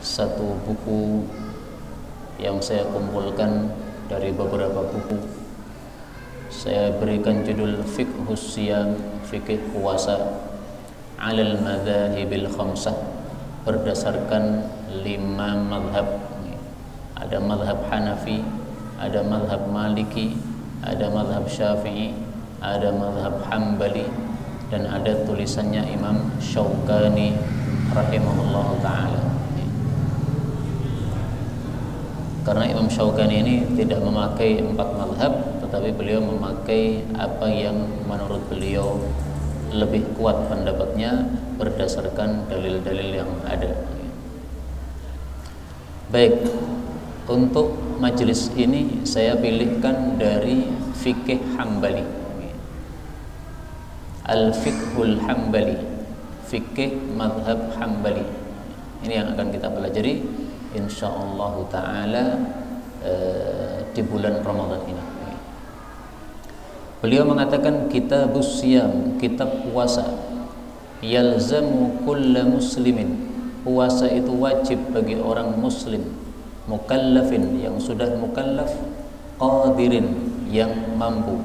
satu buku yang saya kumpulkan dari beberapa buku. Saya berikan judul Fiqhus Siyam, fikih puasa alal madzahibil khamsah, berdasarkan 5 mazhab. Ada mazhab Hanafi, ada mazhab Maliki, ada mazhab Syafi'i, ada mazhab Hambali, dan ada tulisannya Imam Syaukani rahimahullah ta'ala. Karena Imam Syaukani ini tidak memakai 4 mazhab, tetapi beliau memakai apa yang menurut beliau lebih kuat pendapatnya berdasarkan dalil-dalil yang ada. Baik, untuk majelis ini saya pilihkan dari fikih Hambali, Al-Fiqhul Hambali, fikih mazhab Hambali. Ini yang akan kita pelajari insyaallah ta'ala di bulan Ramadan ini. Beliau mengatakan kitabus siyam, kitab puasa, yalzamu kulla muslimin, puasa itu wajib bagi orang muslim, mukallafin, yang sudah mukallaf, qadirin, yang mampu.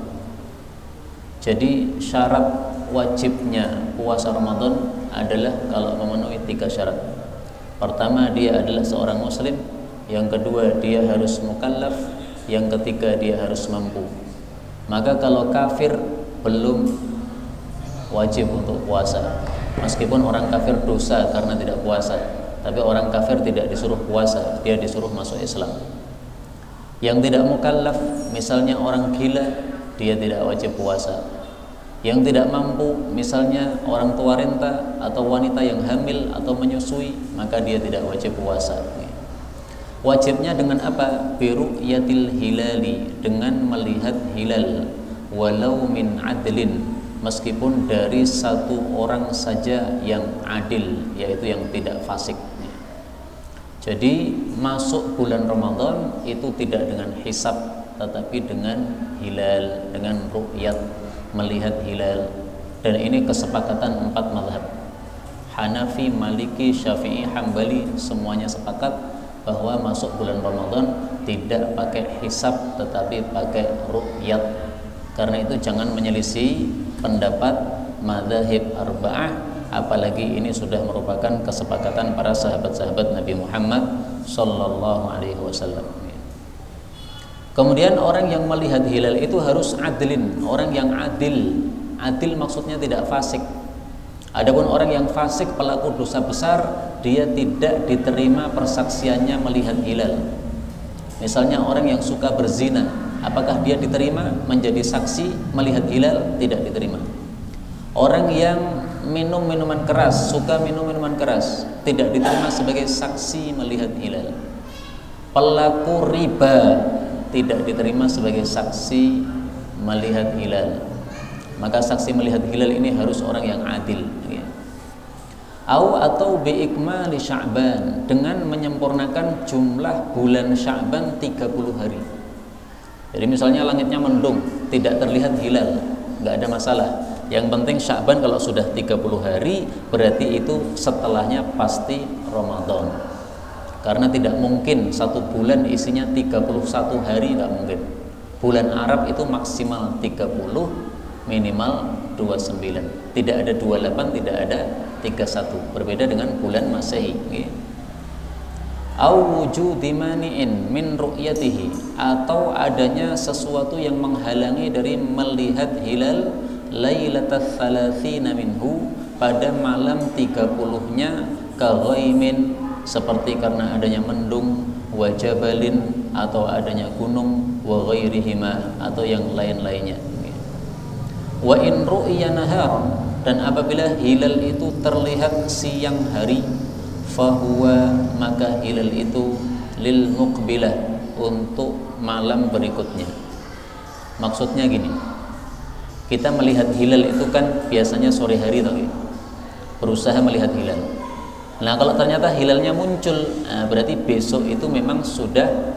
Jadi syarat wajibnya puasa Ramadan adalah kalau memenuhi 3 syarat. Pertama, dia adalah seorang muslim. Yang kedua, dia harus mukallaf. Yang ketiga, dia harus mampu. Maka kalau kafir belum wajib untuk puasa. Meskipun orang kafir dosa karena tidak puasa, tapi orang kafir tidak disuruh puasa, dia disuruh masuk Islam. Yang tidak mukallaf, misalnya orang gila, dia tidak wajib puasa. Yang tidak mampu, misalnya orang tua renta atau wanita yang hamil atau menyusui, maka dia tidak wajib puasa. Wajibnya dengan apa? Biru'yatil hilali, dengan melihat hilal, walau min adlin, meskipun dari satu orang saja yang adil, yaitu yang tidak fasik. Jadi masuk bulan Ramadan itu tidak dengan hisab, tetapi dengan hilal, dengan ru'yat, melihat hilal. Dan ini kesepakatan 4 mazhab, Hanafi, Maliki, Syafi'i, Hambali, semuanya sepakat bahwa masuk bulan Ramadan tidak pakai hisab tetapi pakai ru'yat. Karena itu jangan menyelisih pendapat madzhab arba'ah, apalagi ini sudah merupakan kesepakatan para sahabat-sahabat Nabi Muhammad sallallahu alaihi wasallam. Kemudian orang yang melihat hilal itu harus adilin, orang yang adil. Adil maksudnya tidak fasik. Adapun orang yang fasik, pelaku dosa besar, dia tidak diterima persaksiannya melihat hilal. Misalnya orang yang suka berzina, apakah dia diterima menjadi saksi melihat hilal? Tidak diterima. Orang yang minum minuman keras, suka minum minuman keras, tidak diterima sebagai saksi melihat hilal. Pelaku riba tidak diterima sebagai saksi melihat hilal. Maka saksi melihat hilal ini harus orang yang adil, ya. Atau biikmali Sya'ban, dengan menyempurnakan jumlah bulan Sya'ban 30 hari. Jadi misalnya langitnya mendung, tidak terlihat hilal, nggak ada masalah. Yang penting Sya'ban kalau sudah 30 hari, berarti itu setelahnya pasti Ramadan. Karena tidak mungkin satu bulan isinya 31 hari, nggak mungkin. Bulan Arab itu maksimal 30, minimal 29. Tidak ada 28, tidak ada 31. Berbeda dengan bulan Masehi. Au wujudi mani'in min ru'yatihi, atau adanya sesuatu yang menghalangi dari melihat hilal lailatul thalathina minhu, pada malam 30-nya, kaghaimin, seperti karena adanya mendung, wajabalin, atau adanya gunung, wa ghairihima, atau yang lain-lainnya. Wa in ru'ya nahar, dan apabila hilal itu terlihat siang hari, fahuwa, maka hilal itu lil muqbilah, untuk malam berikutnya. Maksudnya gini, kita melihat hilal itu kan biasanya sore hari tadi, berusaha melihat hilal. Nah kalau ternyata hilalnya muncul, berarti besok itu memang sudah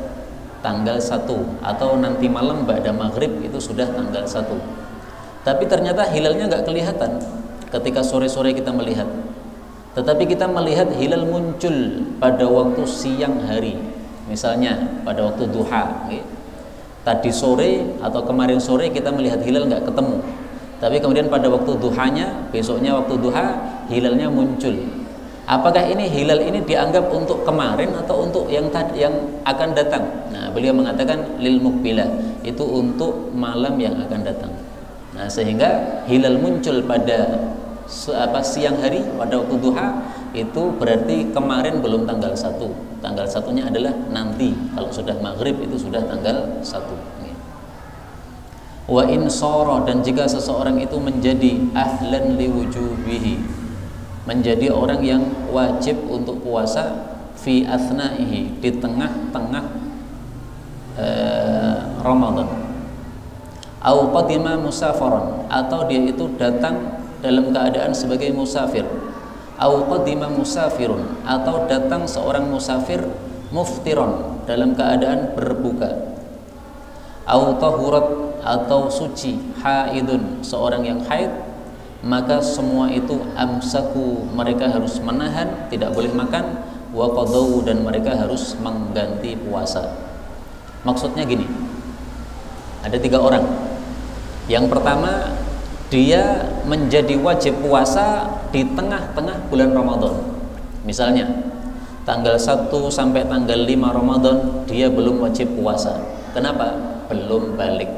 tanggal 1, atau nanti malam ba'da maghrib itu sudah tanggal 1. Tapi ternyata hilalnya nggak kelihatan ketika sore-sore kita melihat. Tetapi kita melihat hilal muncul pada waktu siang hari, misalnya pada waktu duha. Tadi sore atau kemarin sore kita melihat hilal nggak ketemu, tapi kemudian pada waktu duhanya, besoknya waktu duha, hilalnya muncul. Apakah ini hilal ini dianggap untuk kemarin atau untuk yang akan datang? Nah, beliau mengatakan lil muqbilah, itu untuk malam yang akan datang. Nah, sehingga hilal muncul pada siang hari pada waktu duha itu berarti kemarin belum tanggal 1. Tanggal 1-nya adalah nanti, kalau sudah maghrib itu sudah tanggal 1. Wa in shara, dan jika seseorang itu menjadi ahlan liwujubihi, menjadi orang yang wajib untuk puasa fi athnaihi, di tengah-tengah Ramadan, au qadima musafaran, atau dia itu datang dalam keadaan sebagai musafir, au qadima musafirun, atau datang seorang musafir muftiron, dalam keadaan berbuka, au tahurat, atau suci, haidun, seorang yang haid, maka semua itu amsaku, mereka harus menahan, tidak boleh makan, wa qadau, dan mereka harus mengganti puasa. Maksudnya gini, ada 3 orang. Yang pertama, dia menjadi wajib puasa di tengah-tengah bulan Ramadan. Misalnya tanggal 1 sampai tanggal 5 Ramadan dia belum wajib puasa. Kenapa? Belum balik.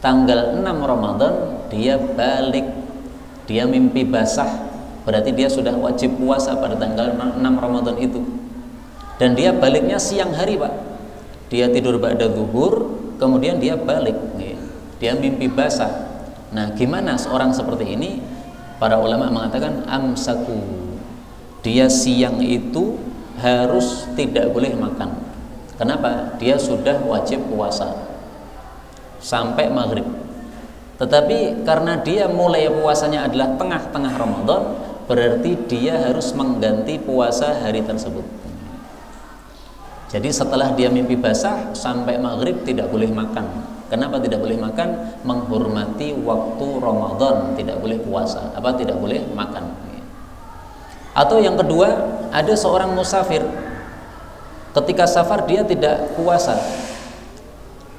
Tanggal 6 Ramadan dia balik, dia mimpi basah, berarti dia sudah wajib puasa pada tanggal 6 Ramadan itu. Dan dia baliknya siang hari, Pak. Dia tidur ba'da zuhur, kemudian dia balik, dia mimpi basah. Nah, gimana seorang seperti ini? Para ulama mengatakan amsaku, dia siang itu harus tidak boleh makan. Kenapa? Dia sudah wajib puasa sampai maghrib. Tetapi karena dia mulai puasanya adalah tengah-tengah Ramadan, berarti dia harus mengganti puasa hari tersebut. Jadi setelah dia mimpi basah sampai maghrib tidak boleh makan. Kenapa tidak boleh makan? Menghormati waktu Ramadan, tidak boleh puasa, tidak boleh makan. Atau yang kedua, ada seorang musafir, ketika safar dia tidak puasa.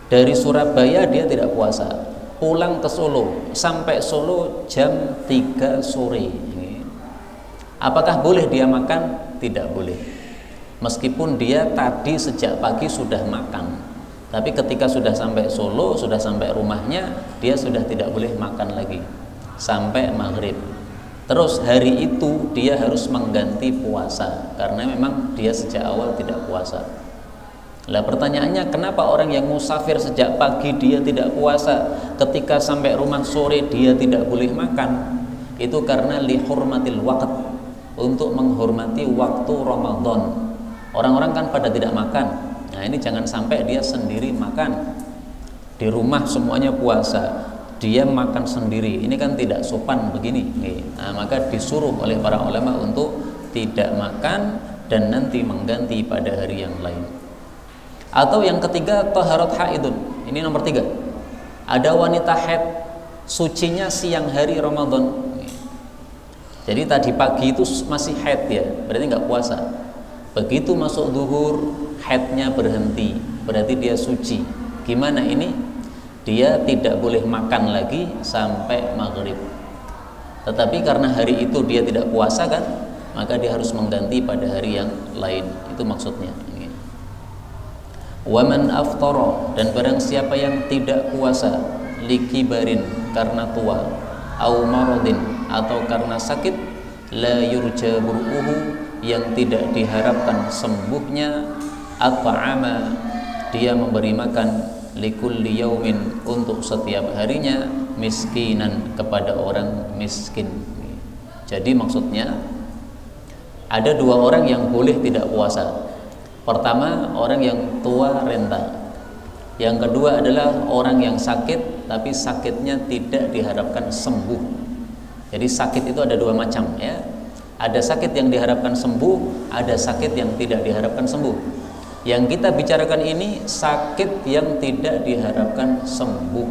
Dari Surabaya dia tidak puasa, pulang ke Solo, sampai Solo jam 3 sore. Apakah boleh dia makan? Tidak boleh. Meskipun dia tadi sejak pagi sudah makan, tapi ketika sudah sampai Solo, sudah sampai rumahnya, dia sudah tidak boleh makan lagi sampai maghrib. Terus hari itu dia harus mengganti puasa karena memang dia sejak awal tidak puasa. Lah pertanyaannya, kenapa orang yang musafir sejak pagi dia tidak puasa, ketika sampai rumah sore dia tidak boleh makan? Itu karena lihurmatil waqt, untuk menghormati waktu Ramadan. Orang-orang kan pada tidak makan. Nah, ini jangan sampai dia sendiri makan. Di rumah semuanya puasa, dia makan sendiri. Ini kan tidak sopan begini. Nah, maka disuruh oleh para ulama untuk tidak makan dan nanti mengganti pada hari yang lain. Atau yang ketiga, taharat haidun. Ini nomor 3. Ada wanita haid, sucinya siang hari Ramadan. Jadi tadi pagi itu masih haid ya, berarti nggak puasa. Begitu masuk zuhur, haidnya berhenti, berarti dia suci. Gimana ini? Dia tidak boleh makan lagi sampai maghrib. Tetapi karena hari itu dia tidak puasa kan, maka dia harus mengganti pada hari yang lain. Itu maksudnya. Waman aftara, dan barang siapa yang tidak puasa, likibarin, karena tua, au maradin, atau karena sakit, la yurja bur'uhu, yang tidak diharapkan sembuhnya, at'ama, dia memberi makan, likulli yaumin, untuk setiap harinya, miskinan, kepada orang miskin. Jadi maksudnya ada 2 orang yang boleh tidak puasa. Pertama, orang yang tua renta. Yang kedua adalah orang yang sakit, tapi sakitnya tidak diharapkan sembuh. Jadi sakit itu ada 2 macam ya. Ada sakit yang diharapkan sembuh, ada sakit yang tidak diharapkan sembuh. Yang kita bicarakan ini sakit yang tidak diharapkan sembuh.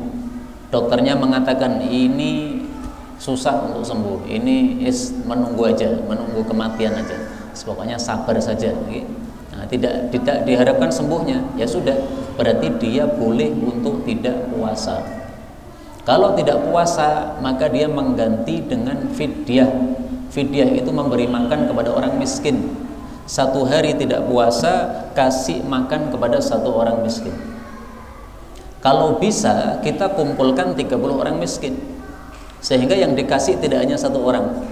Dokternya mengatakan ini susah untuk sembuh, ini menunggu aja, menunggu kematian aja, pokoknya sabar saja. Nah, tidak diharapkan sembuhnya, ya sudah, berarti dia boleh untuk tidak puasa. Kalau tidak puasa, maka dia mengganti dengan fidyah. Fidyah itu memberi makan kepada orang miskin. 1 hari tidak puasa, kasih makan kepada 1 orang miskin. Kalau bisa, kita kumpulkan 30 orang miskin, sehingga yang dikasih tidak hanya 1 orang.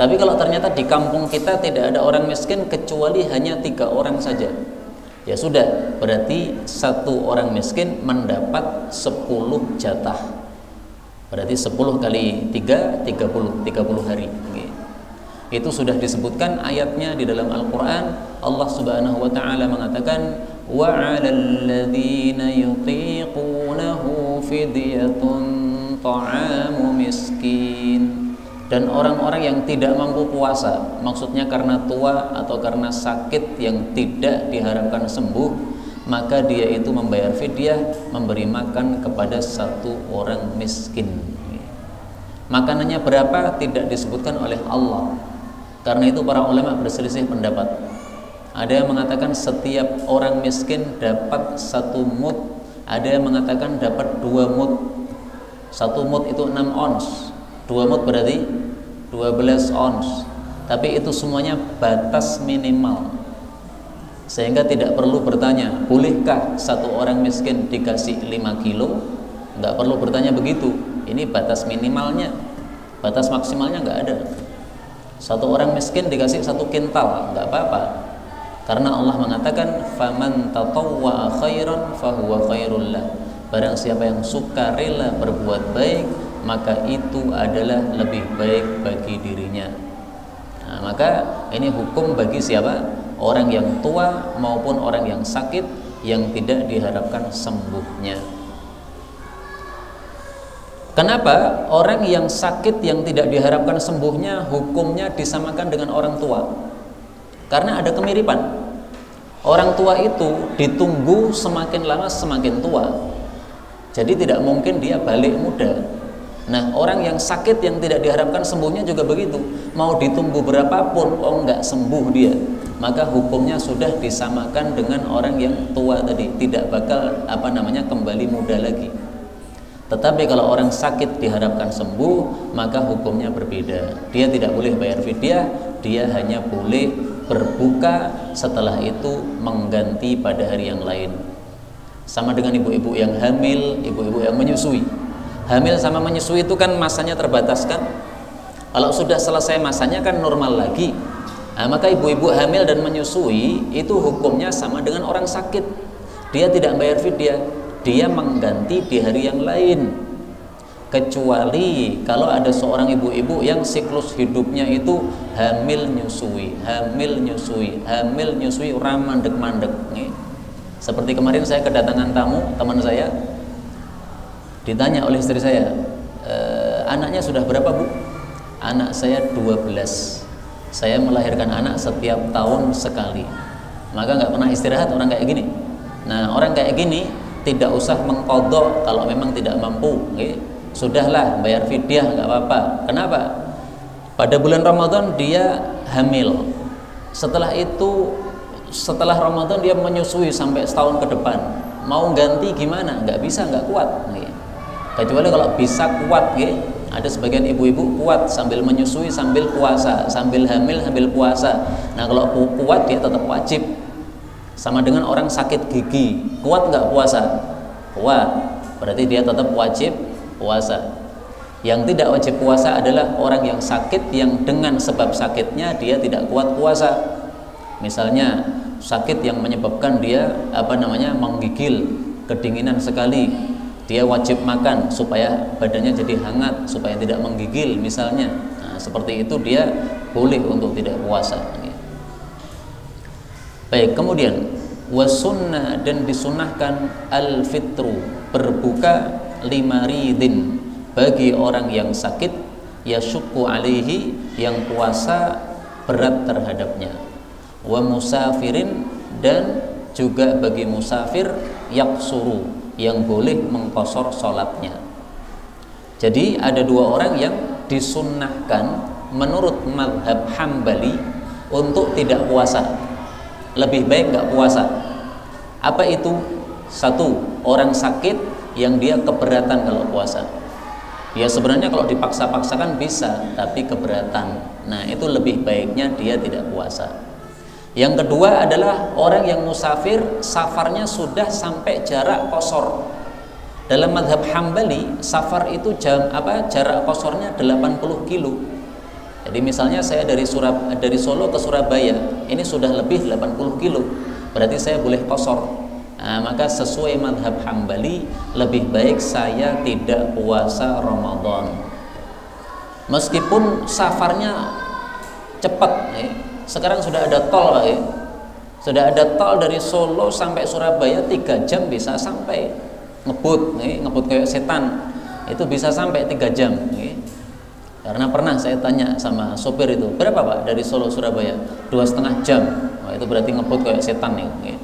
Tapi kalau ternyata di kampung kita tidak ada orang miskin kecuali hanya 3 orang saja, ya sudah, berarti 1 orang miskin mendapat 10 jatah. Berarti 10 kali 3, 30 hari. Itu sudah disebutkan ayatnya di dalam Al-Quran. Allah Subhanahu wa ta'ala mengatakan, wa 'alal ladzina yutiqunahu fidyatun ta'amu miskin. Dan orang-orang yang tidak mampu puasa, maksudnya karena tua atau karena sakit yang tidak diharapkan sembuh, maka dia itu membayar fidyah, memberi makan kepada 1 orang miskin. Makanannya berapa tidak disebutkan oleh Allah. Karena itu para ulama berselisih pendapat. Ada yang mengatakan setiap orang miskin dapat 1 mud, ada yang mengatakan dapat 2 mud. 1 mud itu 6 ons, 2 mud berarti 12 ons. Tapi itu semuanya batas minimal, sehingga tidak perlu bertanya, bolehkah 1 orang miskin dikasih 5 kilo? Nggak perlu bertanya begitu. Ini batas minimalnya, batas maksimalnya nggak ada. 1 orang miskin dikasih 1 kintal, nggak apa-apa, karena Allah mengatakan faman tatawwa khairan fahuwa khairul lah. Barang siapa yang suka rela berbuat baik, maka itu adalah lebih baik bagi dirinya. Nah, maka ini hukum bagi siapa? Orang yang tua maupun orang yang sakit yang tidak diharapkan sembuhnya. Kenapa orang yang sakit yang tidak diharapkan sembuhnya hukumnya disamakan dengan orang tua? Karena ada kemiripan. Orang tua itu ditunggu semakin lama semakin tua, jadi tidak mungkin dia balik muda. Nah, orang yang sakit yang tidak diharapkan sembuhnya juga begitu. Mau ditunggu berapapun, nggak sembuh dia, maka hukumnya sudah disamakan dengan orang yang tua tadi, tidak bakal kembali muda lagi. Tetapi kalau orang sakit diharapkan sembuh, maka hukumnya berbeda. Dia tidak boleh bayar fidyah, dia hanya boleh berbuka, setelah itu mengganti pada hari yang lain. Sama dengan ibu-ibu yang hamil, ibu-ibu yang menyusui. Hamil sama menyusui itu kan masanya terbatas kan. Kalau sudah selesai masanya kan normal lagi. Nah, maka ibu-ibu hamil dan menyusui itu hukumnya sama dengan orang sakit. Dia tidak bayar fidyah, dia mengganti di hari yang lain. Kecuali kalau ada seorang ibu-ibu yang siklus hidupnya itu hamil nyusui, hamil nyusui, hamil nyusui, orang mandek-mandek. Seperti kemarin saya kedatangan tamu, teman saya, ditanya oleh istri saya, anaknya sudah berapa Bu? Anak saya 12. Saya melahirkan anak setiap tahun sekali, maka nggak pernah istirahat orang kayak gini. Nah, orang kayak gini tidak usah mengqadha kalau memang tidak mampu. Sudahlah, bayar fidyah nggak apa-apa. Kenapa? Pada bulan Ramadan dia hamil, setelah itu setelah Ramadan dia menyusui sampai setahun ke depan. Mau ganti gimana? Nggak bisa, nggak kuat. Kecuali kalau bisa kuat, ada sebagian ibu-ibu kuat sambil menyusui sambil puasa, sambil hamil sambil puasa. Nah, kalau kuat dia tetap wajib. Sama dengan orang sakit gigi, kuat nggak puasa? Kuat, berarti dia tetap wajib puasa. Yang tidak wajib puasa adalah orang yang sakit yang dengan sebab sakitnya dia tidak kuat puasa. Misalnya sakit yang menyebabkan dia menggigil, kedinginan sekali, dia wajib makan supaya badannya jadi hangat, supaya tidak menggigil misalnya. Nah, seperti itu dia boleh untuk tidak puasa. Baik, kemudian wasunnah, dan disunahkan al-fitru, berbuka limaridin, bagi orang yang sakit, yasyukku alaihi, yang puasa berat terhadapnya, wa musafirin, dan juga bagi musafir, yaksuru, yang boleh mengqashar sholatnya. Jadi ada 2 orang yang disunnahkan menurut mazhab Hambali untuk tidak puasa. Lebih baik nggak puasa. Apa itu? Satu, orang sakit yang dia keberatan kalau puasa. Ya sebenarnya kalau dipaksa-paksakan bisa, tapi keberatan. Nah itu lebih baiknya dia tidak puasa. Yang kedua adalah orang yang musafir, safarnya sudah sampai jarak qashar. Dalam mazhab Hambali, safar itu jarak qasharnya 80 kilo. Jadi misalnya saya dari Solo ke Surabaya, ini sudah lebih 80 kilo. Berarti saya boleh qashar. Nah, maka sesuai mazhab Hambali lebih baik saya tidak puasa Ramadan. Meskipun safarnya cepat, sekarang sudah ada tol, Pak. Sudah ada tol dari Solo sampai Surabaya 3 jam bisa sampai. Ngebut kayak setan. Itu bisa sampai 3 jam. Karena pernah saya tanya sama sopir itu, berapa Pak dari Solo Surabaya? 2,5 jam. Wah, itu berarti ngebut kayak setan nih.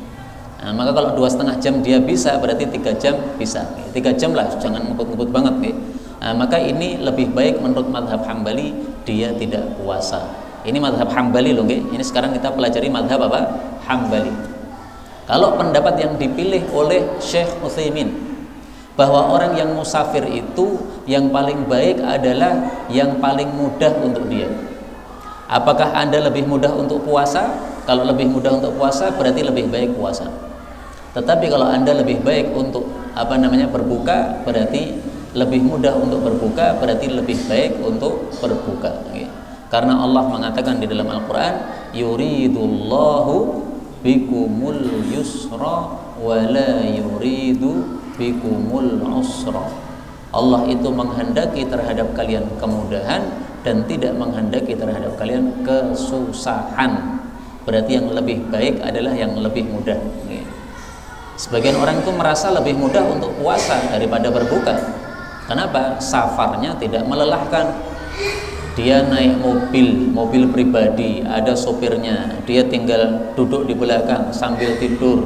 Nah, maka kalau 2,5 jam dia bisa, berarti 3 jam bisa. 3 jam lah, jangan ngebut-ngebut banget. Nah, maka ini lebih baik menurut mazhab Hambali dia tidak puasa. Ini mazhab Hambali loh, ini sekarang kita pelajari mazhab apa? Hambali. Kalau pendapat yang dipilih oleh Syekh Utsaimin bahwa orang yang musafir itu yang paling baik adalah yang paling mudah untuk dia. Apakah Anda lebih mudah untuk puasa? Kalau lebih mudah untuk puasa berarti lebih baik puasa. Tetapi kalau Anda lebih baik untuk berbuka, berarti lebih mudah untuk berbuka, berarti lebih baik untuk berbuka. Karena Allah mengatakan di dalam Al-Qur'an, yuridullahu bikumul yusra wa la yuridu bikumul usra. Allah itu menghendaki terhadap kalian kemudahan dan tidak menghendaki terhadap kalian kesusahan. Berarti yang lebih baik adalah yang lebih mudah. Sebagian orang itu merasa lebih mudah untuk puasa daripada berbuka. Kenapa? Safarnya tidak melelahkan. Dia naik mobil pribadi, ada sopirnya, dia tinggal duduk di belakang sambil tidur.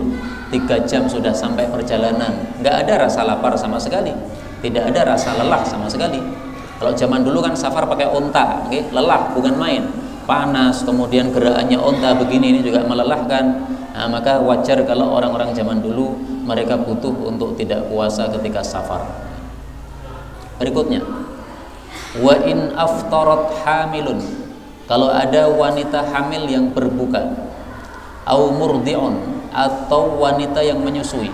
3 jam sudah sampai perjalanan, nggak ada rasa lapar sama sekali, tidak ada rasa lelah sama sekali. Kalau zaman dulu kan safar pakai unta, lelah bukan main, panas, kemudian gerakannya unta begini ini juga melelahkan. Nah, maka wajar kalau orang-orang zaman dulu mereka butuh untuk tidak puasa ketika safar. Berikutnya, wa in aftarat hamilun, kalau ada wanita hamil yang berbuka, au murdi'un, atau wanita yang menyusui,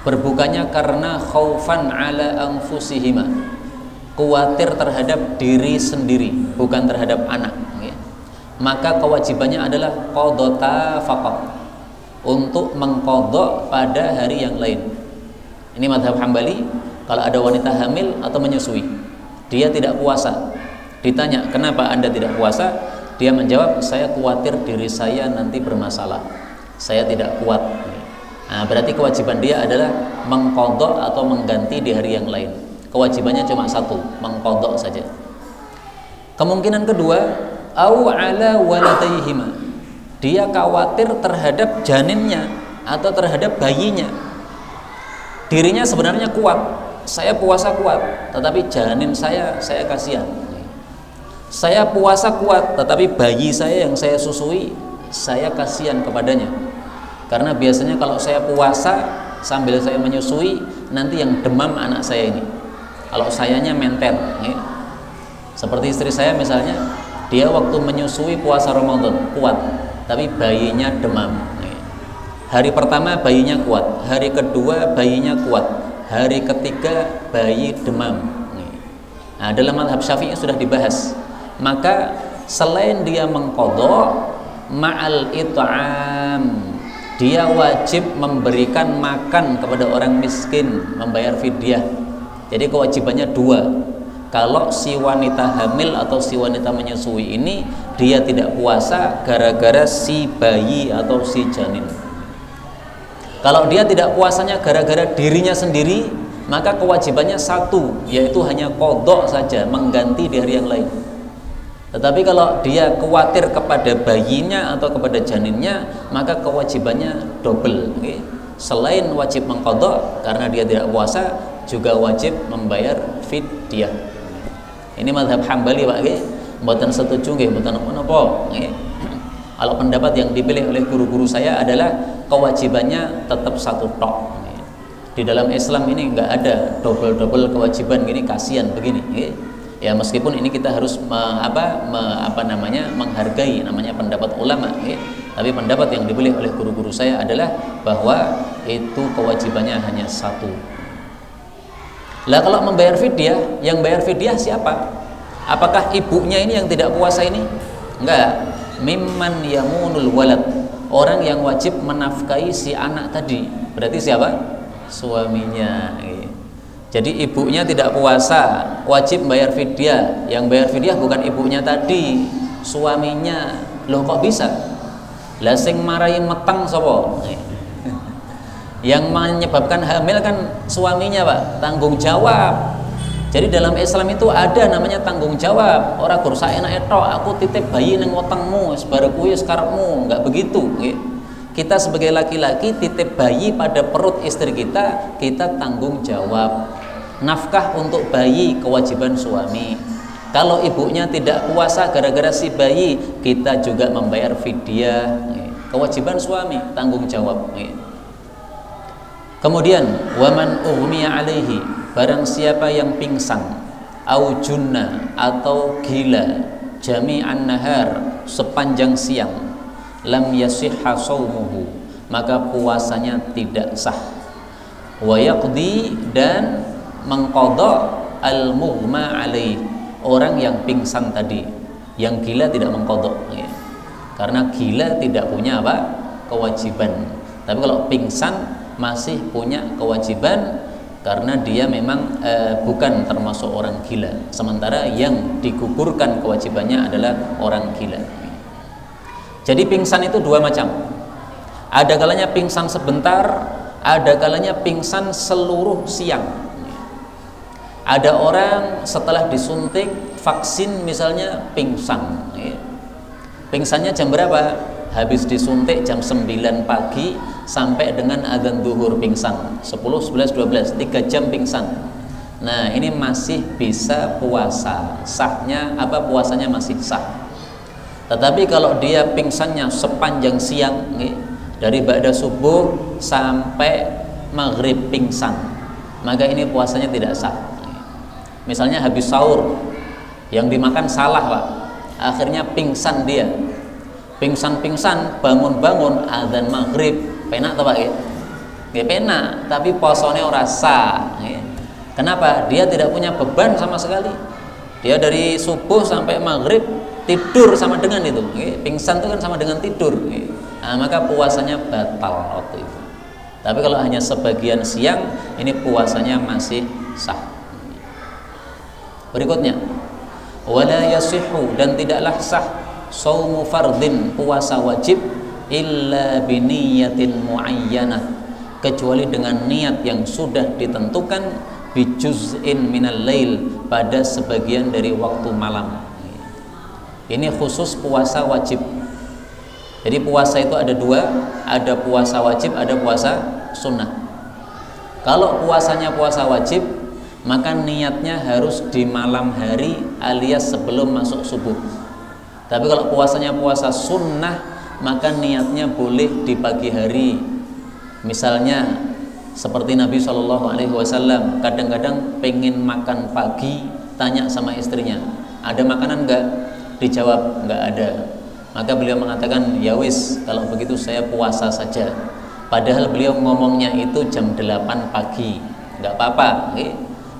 berbukanya karena khaufan ala anfusihima, khawatir terhadap diri sendiri, bukan terhadap anak, maka kewajibannya adalah qadota faqat, untuk mengqadha pada hari yang lain. Ini mazhab Hambali. Kalau ada wanita hamil atau menyusui, dia tidak puasa, ditanya kenapa Anda tidak puasa, dia menjawab, saya khawatir diri saya nanti bermasalah, saya tidak kuat. Nah, berarti kewajiban dia adalah mengqadha atau mengganti di hari yang lain. Kewajibannya cuma satu, mengqadha saja. Kemungkinan kedua, au ala waladayhima, dia khawatir terhadap janinnya atau terhadap bayinya. Dirinya sebenarnya kuat, saya puasa kuat, tetapi janin saya kasihan. Saya puasa kuat, tetapi bayi saya yang saya susui, saya kasihan kepadanya. Karena biasanya kalau saya puasa sambil saya menyusui, nanti yang demam anak saya ini. Kalau sayanya menter, seperti istri saya misalnya, dia waktu menyusui puasa Ramadan kuat, tapi bayinya demam. Hari pertama bayinya kuat, hari kedua bayinya kuat, hari ketiga bayi demam. Nah, dalam mazhab Syafi'i sudah dibahas. Maka selain dia mengqadha, ma'al it'am, dia wajib memberikan makan kepada orang miskin, membayar fidyah. Jadi kewajibannya dua. Kalau si wanita hamil atau si wanita menyusui ini dia tidak puasa gara-gara si bayi atau si janin. Kalau dia tidak puasanya gara-gara dirinya sendiri, maka kewajibannya satu, yaitu hanya qadha saja, mengganti di hari yang lain. Tetapi kalau dia khawatir kepada bayinya atau kepada janinnya, maka kewajibannya double. Selain wajib mengqadha karena dia tidak puasa, juga wajib membayar fidyah. Ini mazhab Hambali Pak nggih. Mboten setuju nggih, mboten napa nggih. Kalau pendapat yang dipilih oleh guru-guru saya adalah kewajibannya tetap satu tok. Di dalam Islam ini nggak ada double kewajiban gini, kasihan begini. Ya meskipun ini kita harus menghargai namanya pendapat ulama. Tapi pendapat yang dipilih oleh guru-guru saya adalah bahwa itu kewajibannya hanya satu. Lah kalau membayar fidyah, yang bayar fidyah siapa? Apakah ibunya ini yang tidak puasa ini? Enggak. Mimman yamunul walad, orang yang wajib menafkahi si anak tadi. Berarti siapa? Suaminya. Jadi ibunya tidak puasa, wajib bayar fidyah. Yang bayar fidyah bukan ibunya tadi, suaminya. Loh kok bisa? Lah sing marahi meteng sapa? Yang menyebabkan hamil kan suaminya, Pak. Tanggung jawab. Jadi dalam Islam itu ada namanya tanggung jawab. Ora gur saenake tok, aku titip bayi ning wetengmu, wis bare kuwi karepmu, enggak begitu, nggih. Kita sebagai laki-laki titip bayi pada perut istri kita, kita tanggung jawab. Nafkah untuk bayi kewajiban suami. Kalau ibunya tidak puasa gara-gara si bayi, kita juga membayar fidyah. Kewajiban suami, tanggung jawab. Kemudian waman ughmiya alaihi, barang siapa yang pingsan, au junna atau gila, jami'an nahar, sepanjang siang, lam yasihha shaumuhu, maka puasanya tidak sah. Wa yaqdi, dan mengqadha al-mughma alaih, orang yang pingsan tadi. Yang gila tidak mengqadha, karena gila tidak punya apa? Kewajiban. Tapi kalau pingsan masih punya kewajiban, karena dia memang bukan termasuk orang gila. Sementara yang digugurkan kewajibannya adalah orang gila. Jadi pingsan itu dua macam. Ada kalanya pingsan sebentar, ada kalanya pingsan seluruh siang. Ada orang setelah disuntik vaksin misalnya pingsan. Pingsannya jam berapa? Habis disuntik jam 9 pagi sampai dengan adzan zuhur pingsan. 10, 11, 12, 3 jam pingsan. Nah, ini masih bisa puasa. Sahnya puasanya masih sah. Tetapi kalau dia pingsannya sepanjang siang, dari ba'da subuh sampai maghrib pingsan, maka ini puasanya tidak sah. Misalnya habis sahur, yang dimakan salah, Pak. Akhirnya pingsan dia. Pingsan-pingsan, bangun-bangun adzan maghrib, penak toh Pak ya? Ya penak, tapi posone ora sah. Kenapa? Dia tidak punya beban sama sekali. Dia dari subuh sampai maghrib tidur sama dengan itu. Pingsan itu kan sama dengan tidur. Nah, maka puasanya batal waktu itu. Tapi kalau hanya sebagian siang, ini puasanya masih sah. Berikutnya, wala yasihhu, dan tidaklah sah shaumu fardin, puasa wajib, illa biniyatin muayyanah, kecuali dengan niat yang sudah ditentukan, bijuz'in minal lail, pada sebagian dari waktu malam. Ini khusus puasa wajib. Jadi puasa itu ada dua, ada puasa wajib, ada puasa sunnah. Kalau puasanya puasa wajib, maka niatnya harus di malam hari alias sebelum masuk subuh. Tapi kalau puasanya puasa sunnah, maka niatnya boleh di pagi hari. Misalnya seperti Nabi SAW kadang-kadang pengen makan pagi, tanya sama istrinya, ada makanan enggak? Dijawab enggak ada. Maka beliau mengatakan, ya wis, kalau begitu saya puasa saja. Padahal beliau ngomongnya itu jam 8 pagi. Enggak apa-apa.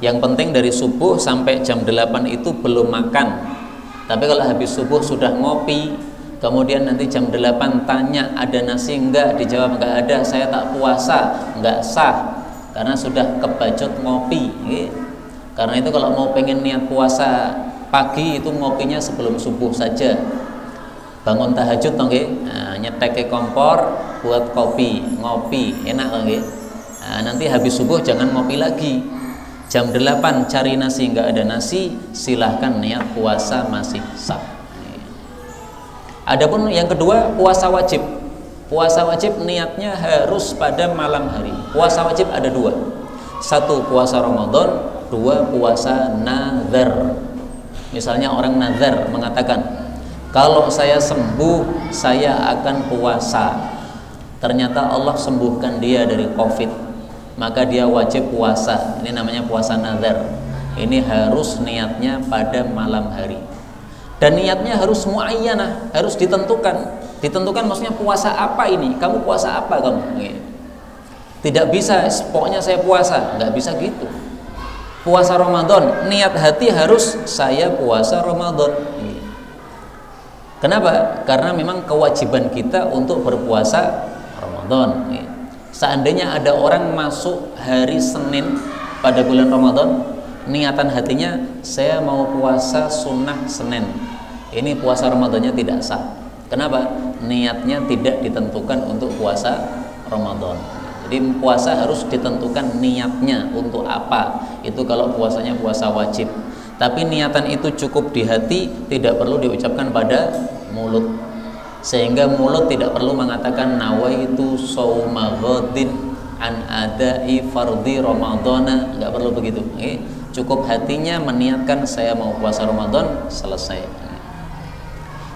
Yang penting dari subuh sampai jam 8 itu belum makan. Tapi kalau habis subuh sudah ngopi, kemudian nanti jam 8 tanya ada nasi enggak, dijawab enggak ada, saya tak puasa, enggak sah, karena sudah kebacut ngopi. Karena itu kalau mau pengen niat puasa pagi itu ngopinya sebelum subuh saja. Bangun tahajud toh nggih, nyetek ke kompor buat kopi, ngopi, enak toh nggih. Nanti habis subuh jangan ngopi lagi. Jam 8 cari nasi, enggak ada nasi, silahkan niat puasa masih sah. Adapun yang kedua, puasa wajib. Puasa wajib niatnya harus pada malam hari. Puasa wajib ada dua. Satu puasa Ramadan, dua puasa nazar. Misalnya orang nazar mengatakan, kalau saya sembuh saya akan puasa. Ternyata Allah sembuhkan dia dari COVID, maka dia wajib puasa. Ini namanya puasa nazar. Ini harus niatnya pada malam hari. Dan niatnya harus muayyanah, harus ditentukan. Ditentukan maksudnya puasa apa ini? Kamu puasa apa kamu? Tidak bisa, pokoknya saya puasa. Nggak bisa gitu. Puasa Ramadan, niat hati harus saya puasa Ramadan. Kenapa? Karena memang kewajiban kita untuk berpuasa Ramadan. Seandainya ada orang masuk hari Senin pada bulan Ramadan, niatan hatinya saya mau puasa sunnah Senin, ini puasa Ramadannya tidak sah. Kenapa? Niatnya tidak ditentukan untuk puasa Ramadan. Jadi puasa harus ditentukan niatnya untuk apa. Itu kalau puasanya puasa wajib. Tapi niatan itu cukup di hati, tidak perlu diucapkan pada mulut. Sehingga mulut tidak perlu mengatakan nawaitu shauma ghadin an adai fardhi ramadhana, enggak perlu begitu. Cukup hatinya meniatkan saya mau puasa Ramadan, selesai.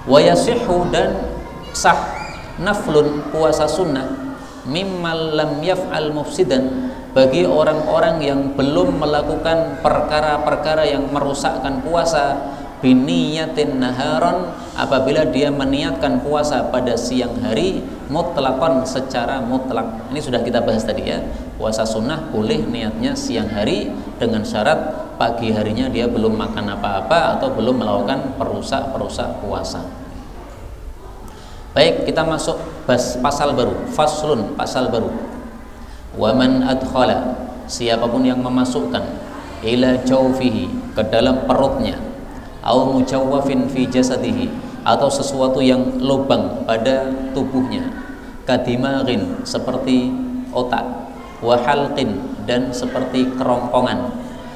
Wa yasihhu, dan sah naflun, puasa sunnah, mimmal lam yaf'al mufsidan, bagi orang-orang yang belum melakukan perkara-perkara yang merusakkan puasa, biniyatin naharon, apabila dia meniatkan puasa pada siang hari, mutlaqan, secara mutlak. Ini sudah kita bahas tadi ya. Puasa sunnah boleh niatnya siang hari, dengan syarat pagi harinya dia belum makan apa-apa atau belum melakukan perusak puasa. Baik, kita masuk pasal baru, faslun, pasal baru. Waman adkhala, siapapun yang memasukkan, ila jawfihi, ke dalam perutnya, au mujawwafin fi jasadihi, atau sesuatu yang lubang pada tubuhnya, kadimagin, seperti otak, wa halqin, dan seperti kerongkongan,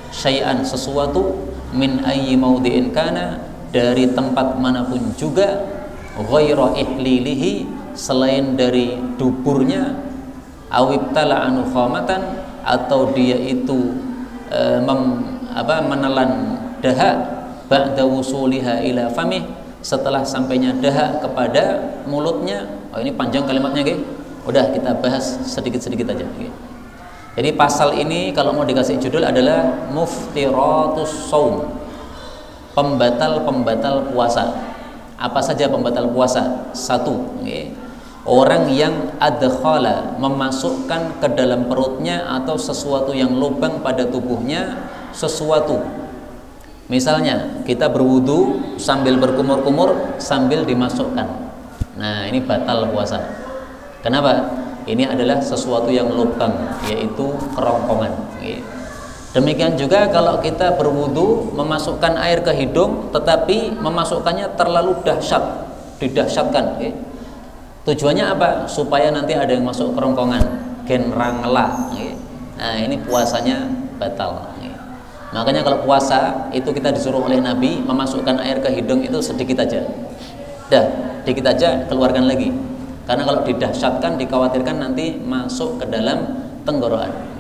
syai'an, sesuatu, min ayyi maudhi'in kana, dari tempat manapun juga, ghaira ihlilihi, selain dari duburnya, awibtala anu khamatan, atau dia itu menelan dahak, ba'da wusuliha ila famih, setelah sampainya dahak kepada mulutnya. Oh, ini panjang kalimatnya, udah kita bahas sedikit-sedikit aja. Jadi pasal ini kalau mau dikasih judul adalah muftiratus shaum, pembatal puasa. Apa saja pembatal puasa? Satu, orang yang adkhala, memasukkan ke dalam perutnya atau sesuatu yang lubang pada tubuhnya, sesuatu. Misalnya kita berwudu sambil berkumur-kumur sambil dimasukkan. Nah, ini batal puasa. Kenapa? Ini adalah sesuatu yang lubang, yaitu kerongkongan. Demikian juga kalau kita berwudu memasukkan air ke hidung, tetapi memasukkannya terlalu dahsyat, didahsyatkan. Tujuannya apa? Supaya nanti ada yang masuk kerongkongan, genrangla. Nah, ini puasanya batal. Makanya kalau puasa itu kita disuruh oleh Nabi memasukkan air ke hidung itu sedikit aja. Dah, sedikit aja, keluarkan lagi. Karena kalau didahsyatkan, dikhawatirkan nanti masuk ke dalam tenggorokan.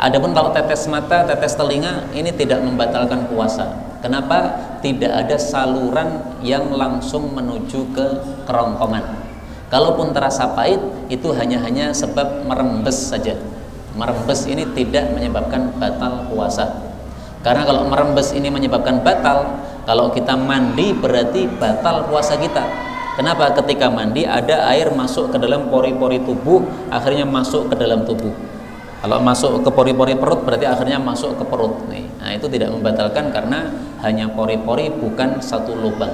Adapun kalau tetes mata, tetes telinga, ini tidak membatalkan puasa. Kenapa? Tidak ada saluran yang langsung menuju ke kerongkongan. Kalaupun terasa pahit, itu hanya sebab merembes saja. Merembes ini tidak menyebabkan batal puasa. Karena kalau merembes ini menyebabkan batal, kalau kita mandi berarti batal puasa kita. Kenapa? Ketika mandi ada air masuk ke dalam pori-pori tubuh, akhirnya masuk ke dalam tubuh. Kalau masuk ke pori-pori perut berarti akhirnya masuk ke perut. Nah, itu tidak membatalkan karena hanya pori-pori, bukan satu lubang.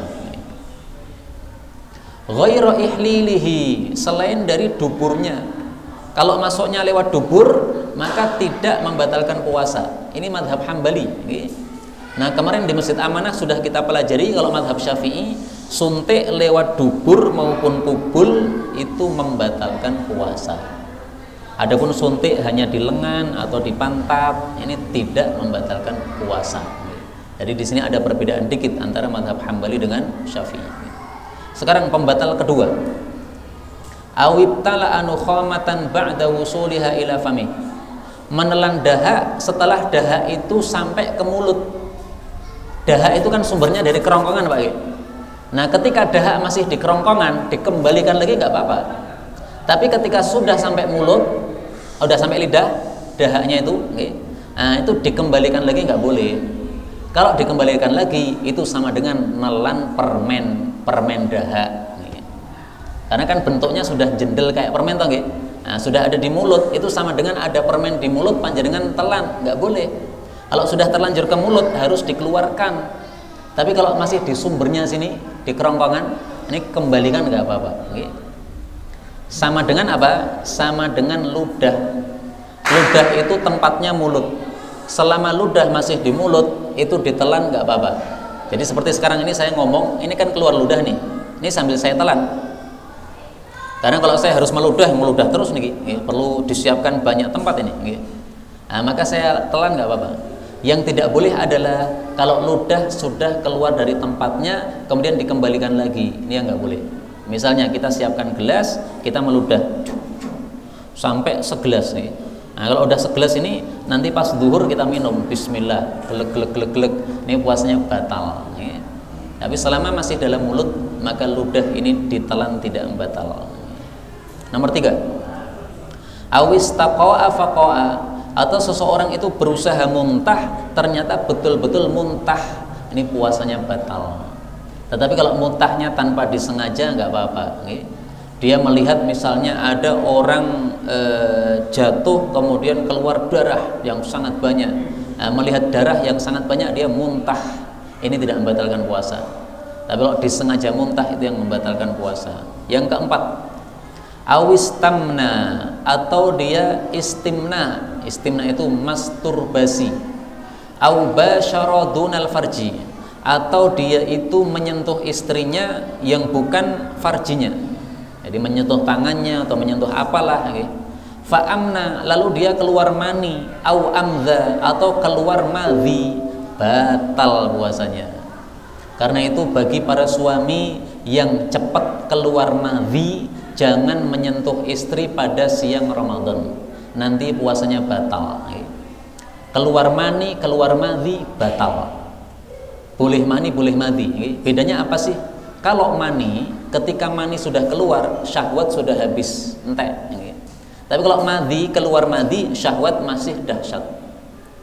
Ghaira ihlilihi, selain dari duburnya. Kalau masuknya lewat dubur, maka tidak membatalkan puasa. Ini madhab Hambali. Nah, kemarin di Masjid Amanah sudah kita pelajari kalau madhab Syafi'i, suntik lewat dubur maupun kubul itu membatalkan puasa. Adapun suntik hanya di lengan atau di pantat, ini tidak membatalkan puasa. Jadi di sini ada perbedaan dikit antara mazhab Hambali dengan Syafi'i. Sekarang pembatal kedua. Awibtala anu khamatan ba'da wusuliha ila fami. Menelan dahak setelah dahak itu sampai ke mulut. Dahak itu kan sumbernya dari kerongkongan, Pak. Nah, ketika dahak masih di kerongkongan, dikembalikan lagi nggak apa-apa. Tapi ketika sudah sampai mulut, udah sampai lidah, dahaknya itu, nah, itu dikembalikan lagi nggak boleh. Kalau dikembalikan lagi, itu sama dengan nelan permen dahak. Karena kan bentuknya sudah jendel kayak permen, toh, nggih. Nah, sudah ada di mulut, itu sama dengan ada permen di mulut, panjenengan telan, nggak boleh. Kalau sudah terlanjur ke mulut harus dikeluarkan. Tapi kalau masih di sumbernya sini, di kerongkongan, ini kembalikan nggak apa-apa. Sama dengan apa? Sama dengan ludah. Ludah itu tempatnya mulut. Selama ludah masih di mulut, itu ditelan nggak apa-apa. Jadi seperti sekarang ini saya ngomong, ini kan keluar ludah nih. Ini sambil saya telan. Karena kalau saya harus meludah terus nih, perlu disiapkan banyak tempat ini. Nah, maka saya telan nggak apa-apa. Yang tidak boleh adalah kalau ludah sudah keluar dari tempatnya kemudian dikembalikan lagi, ini yang nggak boleh. Misalnya kita siapkan gelas, kita meludah sampai segelas nih. Nah, kalau udah segelas ini nanti pas zuhur kita minum bismillah, gelek, ini puasanya batal. Tapi selama masih dalam mulut maka ludah ini ditelan tidak batal. Nomor 3, awis taqa'a faqa'a, atau seseorang itu berusaha muntah ternyata betul-betul muntah, ini puasanya batal. Tetapi kalau muntahnya tanpa disengaja nggak apa-apa. Dia melihat misalnya ada orang jatuh kemudian keluar darah yang sangat banyak, melihat darah yang sangat banyak dia muntah, ini tidak membatalkan puasa. Tapi kalau disengaja muntah itu yang membatalkan puasa. Yang keempat, awistamna, atau dia istimna. Istimna itu masturbasi. Au basyara dunal farji, atau dia itu menyentuh istrinya yang bukan farjinya. Jadi menyentuh tangannya atau menyentuh apalah. Fa'amna, lalu dia keluar mani. Au amdha, atau keluar madhi, batal puasanya. Karena itu bagi para suami yang cepat keluar madhi, jangan menyentuh istri pada siang Ramadan, nanti puasanya batal. Keluar mani, keluar madhi, batal. Boleh mani, boleh madhi. Bedanya apa sih? Kalau mani, ketika mani sudah keluar, syahwat sudah habis, entek. Tapi kalau madhi, keluar madhi, syahwat masih dahsyat.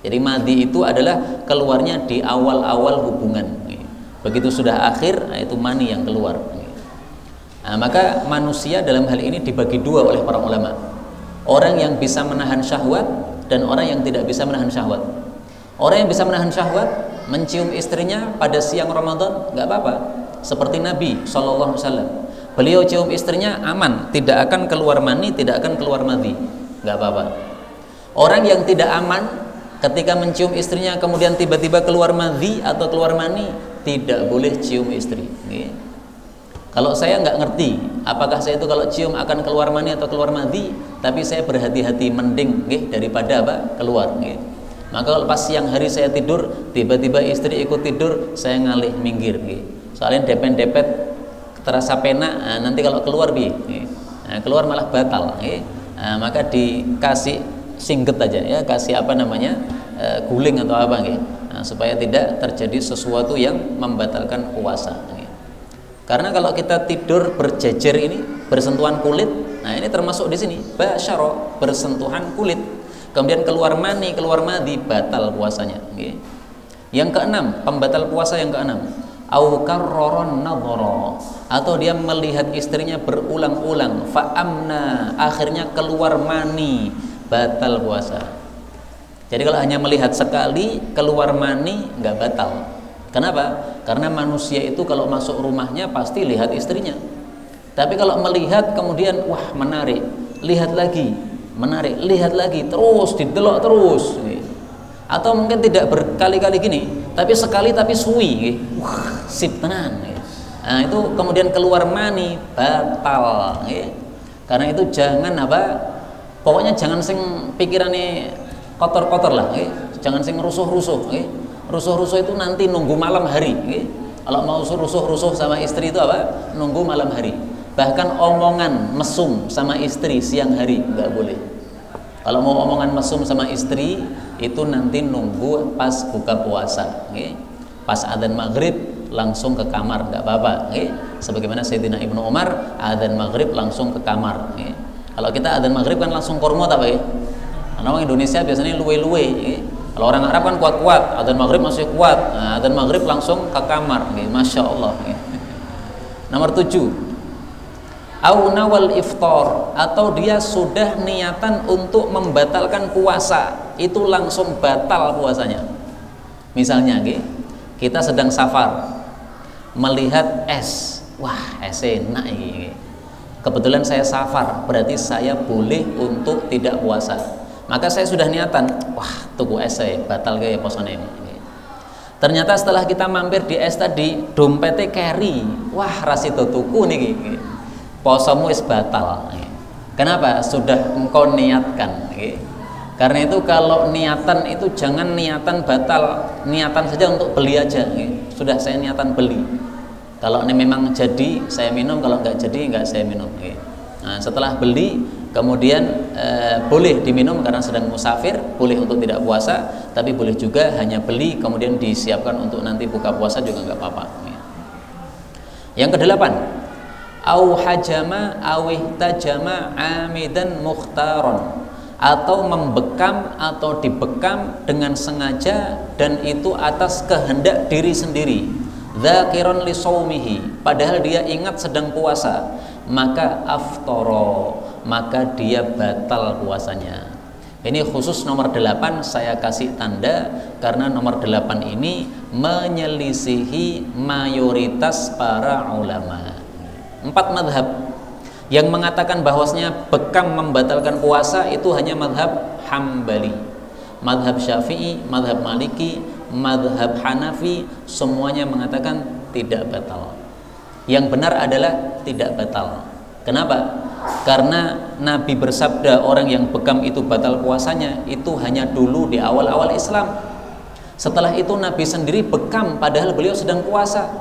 Jadi madhi itu adalah keluarnya di awal-awal hubungan. Begitu sudah akhir, nah itu mani yang keluar. Nah, maka manusia dalam hal ini dibagi dua oleh para ulama. Orang yang bisa menahan syahwat dan orang yang tidak bisa menahan syahwat. Orang yang bisa menahan syahwat, mencium istrinya pada siang Ramadan, nggak apa-apa. Seperti Nabi SAW, beliau cium istrinya aman, tidak akan keluar mani, tidak akan keluar madhi, nggak apa-apa. Orang yang tidak aman, ketika mencium istrinya kemudian tiba-tiba keluar madhi atau keluar mani, tidak boleh cium istri. Kalau saya nggak ngerti apakah saya itu kalau cium akan keluar mani atau keluar madhi, tapi saya berhati-hati, mending daripada apa keluar. Maka kalau pas siang hari saya tidur, tiba-tiba istri ikut tidur, saya ngalih minggir. Soalnya depet-depet terasa penak, nanti kalau keluar keluar malah batal. Maka dikasih singget aja ya, kasih apa namanya guling atau apa supaya tidak terjadi sesuatu yang membatalkan puasa. Karena kalau kita tidur berjejer ini, bersentuhan kulit, nah ini termasuk di sini basyara, bersentuhan kulit. Kemudian keluar mani, keluar madhi, batal puasanya. Yang keenam, pembatal puasa yang keenam, au karraron nadhara, atau dia melihat istrinya berulang-ulang, fa'amna, akhirnya keluar mani, batal puasa. Jadi kalau hanya melihat sekali keluar mani nggak batal. Kenapa? Karena manusia itu kalau masuk rumahnya pasti lihat istrinya. Tapi kalau melihat kemudian wah menarik, lihat lagi, menarik, lihat lagi, terus didelok terus. Atau mungkin tidak berkali-kali gini, tapi sekali tapi suwi, wah sip tenan. Nah itu kemudian keluar mani, batal. Karena itu jangan apa, pokoknya jangan sing pikirannya kotor-kotor lah, jangan sing rusuh-rusuh. Rusuh-rusuh itu nanti nunggu malam hari. Kalau mau rusuh-rusuh sama istri itu apa? Nunggu malam hari. Bahkan omongan mesum sama istri siang hari nggak boleh. Kalau mau omongan mesum sama istri itu nanti nunggu pas buka puasa. Pas adzan maghrib langsung ke kamar, nggak apa-apa. Sebagaimana Sayyidina Ibnu Umar adzan maghrib langsung ke kamar. Kalau kita adzan maghrib kan langsung kormot apa ya? Karena orang Indonesia biasanya luwe-luwe. Kalau orang Arab kan kuat-kuat, adzan maghrib masih kuat. Nah, adzan maghrib langsung ke kamar. Masya Allah. Nomor 7, au nawal iftar, atau dia sudah niatan untuk membatalkan puasa, itu langsung batal puasanya. Misalnya kita sedang safar, melihat es, wah es enak ini. Kebetulan saya safar, berarti saya boleh untuk tidak puasa. Maka saya sudah niatan, wah tuku es saya batal kayak posone ini. Ternyata setelah kita mampir di es tadi, dompetnya carry, wah rasido tuku nih. Posomu is batal. Kenapa? Sudah engkau niatkan. Karena itu kalau niatan itu jangan niatan batal, niatan saja untuk beli aja. Sudah saya niatan beli. Kalau ini memang jadi saya minum, kalau nggak jadi nggak saya minum. Nah, setelah beli kemudian boleh diminum karena sedang musafir, boleh untuk tidak puasa, tapi boleh juga hanya beli kemudian disiapkan untuk nanti buka puasa juga nggak apa-apa. Yang kedelapan, au hajama awih tajama amidan mukhtaron, atau membekam atau dibekam dengan sengaja dan itu atas kehendak diri sendiri, dzakiron li shaumihi, padahal dia ingat sedang puasa, maka aftara, maka dia batal puasanya. Ini khusus nomor 8 saya kasih tanda karena nomor 8 ini menyelisihi mayoritas para ulama. 4 madhab yang mengatakan bahwasanya bekam membatalkan puasa itu hanya madhab Hambali, madhab Syafi'i, madhab Maliki, madhab Hanafi, semuanya mengatakan tidak batal. Yang benar adalah tidak batal. Kenapa? Karena Nabi bersabda orang yang bekam itu batal puasanya itu hanya dulu di awal-awal Islam. Setelah itu Nabi sendiri bekam padahal beliau sedang puasa.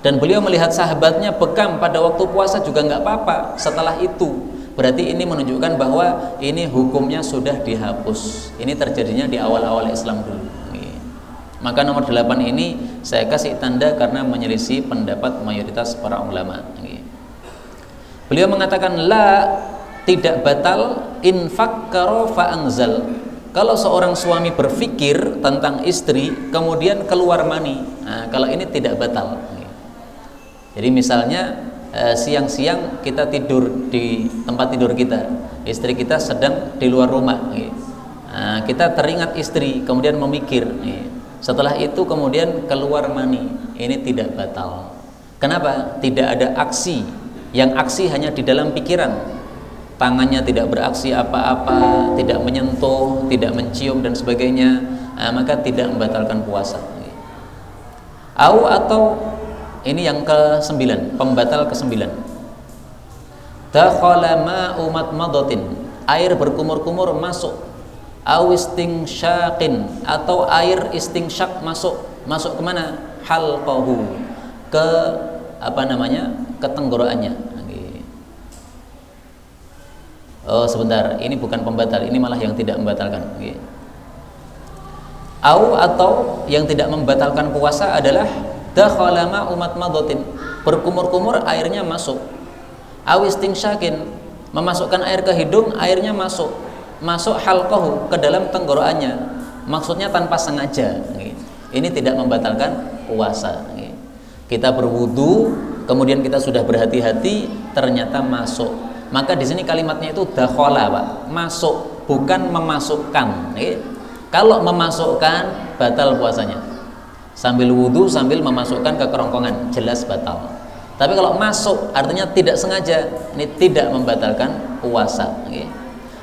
Dan beliau melihat sahabatnya bekam pada waktu puasa juga nggak apa-apa. Setelah itu berarti ini menunjukkan bahwa ini hukumnya sudah dihapus. Ini terjadinya di awal-awal Islam dulu. Maka nomor 8 ini saya kasih tanda karena menyelisih pendapat mayoritas para ulama. Beliau mengatakan la, tidak batal infakkara fa'anzal. Kalau seorang suami berpikir tentang istri kemudian keluar mani, nah, kalau ini tidak batal. Jadi misalnya siang-siang kita tidur di tempat tidur kita, istri kita sedang di luar rumah, nah, kita teringat istri kemudian memikir, setelah itu kemudian keluar mani, ini tidak batal. Kenapa? Tidak ada aksi, yang aksi hanya di dalam pikiran, tangannya tidak beraksi apa-apa, tidak menyentuh, tidak mencium dan sebagainya, nah, maka tidak membatalkan puasa. Atau ini yang ke-9, pembatal ke-9. Dakhala ma'u matmadatin, air berkumur-kumur masuk. Aw istinsyaqin, atau air istinsyak masuk. Masuk kemana? Halqahu, ke apa namanya? Ke tenggorokannya. Oh sebentar, ini bukan pembatal, ini malah yang tidak membatalkan. Atau yang tidak membatalkan puasa adalah dakhala ma'u matmadatin, berkumur-kumur airnya masuk. Aw istinsyakin, memasukkan air ke hidung, airnya masuk halqahu, ke dalam tenggorokannya, maksudnya tanpa sengaja. Ini tidak membatalkan puasa. Kita berwudu kemudian kita sudah berhati-hati ternyata masuk, maka di sini kalimatnya itu dakhala, Pak, masuk, bukan memasukkan. Kalau memasukkan batal puasanya, sambil wudu sambil memasukkan ke kerongkongan, jelas batal. Tapi kalau masuk artinya tidak sengaja, ini tidak membatalkan puasa.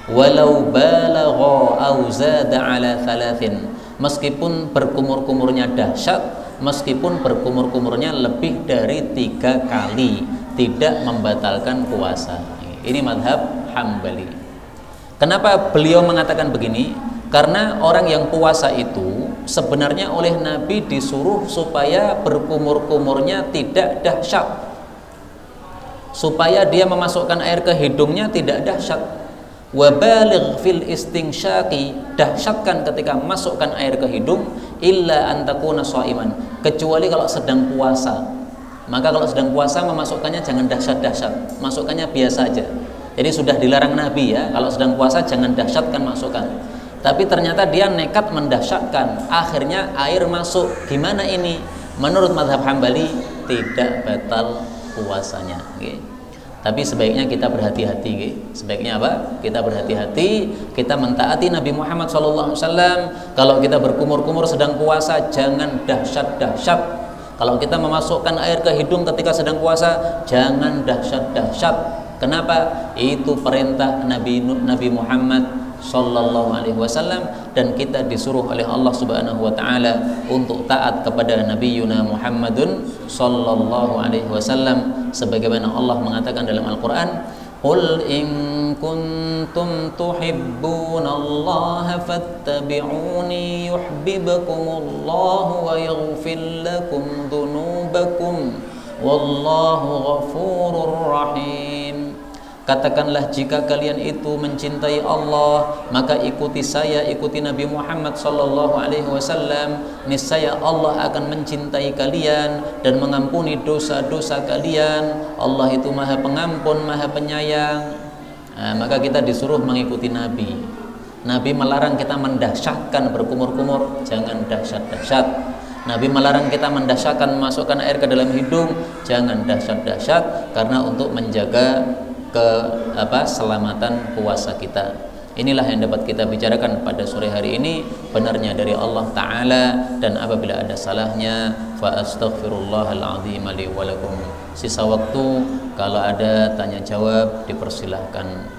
Walau balagha aw zada ala thalathin, meskipun berkumur-kumurnya dahsyat, meskipun berkumur-kumurnya lebih dari 3 kali, tidak membatalkan puasa. Ini madhab Hambali. Kenapa beliau mengatakan begini? Karena orang yang puasa itu sebenarnya oleh Nabi disuruh supaya berkumur-kumurnya tidak dahsyat, supaya dia memasukkan air ke hidungnya tidak dahsyat. Wa baligh fil istinsyaqi, dahsyatkan ketika masukkan air ke hidung, illa an takuna shaiman, kecuali kalau sedang puasa. Maka kalau sedang puasa memasukkannya jangan dahsyat-dahsyat, masukkannya biasa aja. Jadi sudah dilarang Nabi ya, kalau sedang puasa jangan dahsyatkan masukkan. Tapi ternyata dia nekat mendahsyatkan, akhirnya air masuk. Gimana ini? Menurut mazhab Hambali tidak batal puasanya. Okay. Tapi sebaiknya kita berhati-hati. Okay. Sebaiknya apa? Kita berhati-hati, kita mentaati Nabi Muhammad SAW. Kalau kita berkumur-kumur sedang puasa, jangan dahsyat-dahsyat. Kalau kita memasukkan air ke hidung ketika sedang puasa, jangan dahsyat-dahsyat. Kenapa? Itu perintah Nabi Muhammad sallallahu alaihi wasallam, dan kita disuruh oleh Allah Subhanahu wa taala untuk taat kepada Nabiyuna Muhammadun sallallahu alaihi wasallam, sebagaimana Allah mengatakan dalam Al-Qur'an, "Qul in kuntum tuhibbunallaha fattabi'uni yuhibbukumullahu wa yaghfir lakum dzunubakum wallahu ghafurur rahim." Katakanlah, jika kalian itu mencintai Allah, maka ikuti saya, ikuti Nabi Muhammad sallallahu alaihi wasallam. Niscaya Allah akan mencintai kalian dan mengampuni dosa-dosa kalian. Allah itu Maha Pengampun, Maha Penyayang. Maka kita disuruh mengikuti Nabi. Nabi melarang kita mendahsyatkan berkumur-kumur, jangan dahsyat-dahsyat. Nabi melarang kita mendahsyatkan memasukkan air ke dalam hidung, jangan dahsyat-dahsyat, karena untuk menjaga keselamatan puasa kita. Inilah yang dapat kita bicarakan pada sore hari ini, benarnya dari Allah Ta'ala, dan apabila ada salahnya fa astaghfirullahal azim li wa lakum. Sisa waktu kalau ada tanya jawab dipersilahkan.